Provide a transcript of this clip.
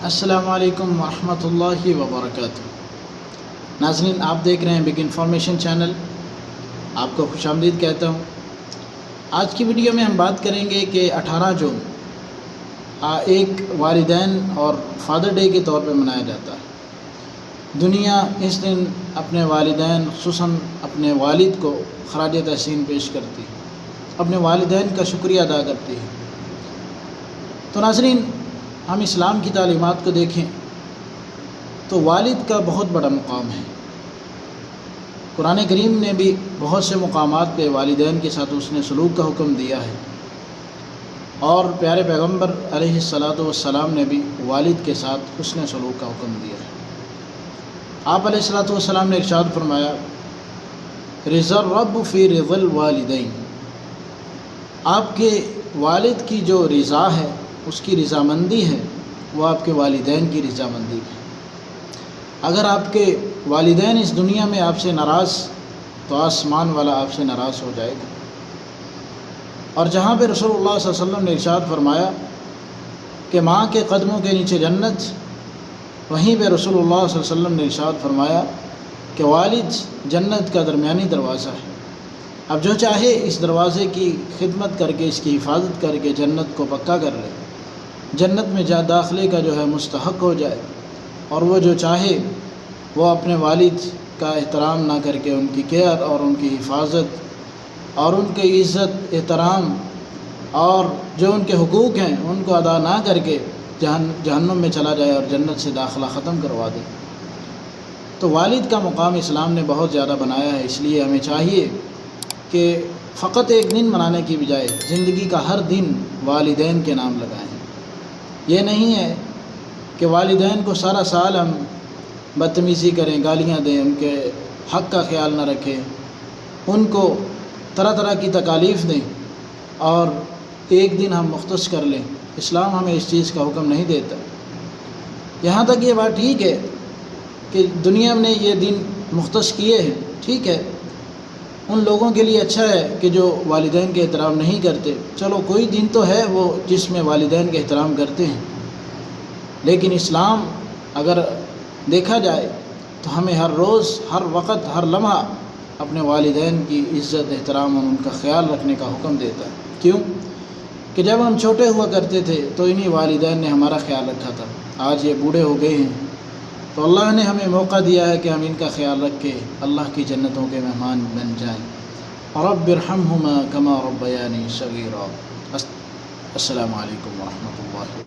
السلام علیکم ورحمۃ اللہ وبرکاتہ۔ ناظرین، آپ دیکھ رہے ہیں بگ انفارمیشن چینل، آپ کو خوش آمدید کہتا ہوں۔ آج کی ویڈیو میں ہم بات کریں گے کہ 18 جون ایک والدین اور فادر ڈے کے طور پہ منایا جاتا ہے۔ دنیا اس دن اپنے والدین خصوصاً اپنے والد کو خراج تحسین پیش کرتی ہے، اپنے والدین کا شکریہ ادا کرتی ہے۔ تو ناظرین، ہم اسلام کی تعلیمات کو دیکھیں تو والد کا بہت بڑا مقام ہے۔ قرآن کریم نے بھی بہت سے مقامات پہ والدین کے ساتھ اس نے سلوک کا حکم دیا ہے، اور پیارے پیغمبر علیہ الصلاۃ والسلام نے بھی والد کے ساتھ حسن سلوک کا حکم دیا ہے۔ آپ علیہ الصلاۃ والسلام نے ارشاد فرمایا، رضا الرب فی رضا الوالدین، آپ کے والد کی جو رضا ہے، اس کی رضامندی ہے، وہ آپ کے والدین کی رضامندی ہے۔ اگر آپ کے والدین اس دنیا میں آپ سے ناراض، تو آسمان والا آپ سے ناراض ہو جائے گا۔ اور جہاں پہ رسول اللہ صلی اللہ علیہ وسلم نے ارشاد فرمایا کہ ماں کے قدموں کے نیچے جنت، وہیں پہ رسول اللہ صلی اللہ علیہ وسلم نے ارشاد فرمایا کہ والد جنت کا درمیانی دروازہ ہے۔ اب جو چاہے اس دروازے کی خدمت کر کے، اس کی حفاظت کر کے جنت کو پکا کر لے، جنت میں داخلے کا جو ہے مستحق ہو جائے، اور وہ جو چاہے وہ اپنے والد کا احترام نہ کر کے ان کی کیئر اور ان کی حفاظت اور ان کی عزت احترام اور جو ان کے حقوق ہیں ان کو ادا نہ کر کے جہنم میں چلا جائے اور جنت سے داخلہ ختم کروا دے۔ تو والد کا مقام اسلام نے بہت زیادہ بنایا ہے، اس لیے ہمیں چاہیے کہ فقط ایک دن منانے کی بجائے زندگی کا ہر دن والدین کے نام لگائیں۔ یہ نہیں ہے کہ والدین کو سارا سال ہم بدتمیزی کریں، گالیاں دیں، ان کے حق کا خیال نہ رکھیں، ان کو طرح طرح کی تکالیف دیں اور ایک دن ہم مختص کر لیں۔ اسلام ہمیں اس چیز کا حکم نہیں دیتا۔ یہاں تک یہ بات ٹھیک ہے کہ دنیا نے یہ دن مختص کیے ہیں، ٹھیک ہے، ان لوگوں کے لیے اچھا ہے کہ جو والدین کے احترام نہیں کرتے، چلو کوئی دن تو ہے وہ جس میں والدین کے احترام کرتے ہیں، لیکن اسلام اگر دیکھا جائے تو ہمیں ہر روز، ہر وقت، ہر لمحہ اپنے والدین کی عزت، احترام اور ان کا خیال رکھنے کا حکم دیتا ہے۔ کیوں کہ جب ہم چھوٹے ہوا کرتے تھے تو انہی والدین نے ہمارا خیال رکھا تھا۔ آج یہ بوڑھے ہو گئے ہیں تو اللہ نے ہمیں موقع دیا ہے کہ ہم ان کا خیال رکھ کے اللہ کی جنتوں کے مہمان بن جائیں۔ رب ارحمہما کما ربیانی صغیرا۔ السلام علیکم ورحمۃ اللہ۔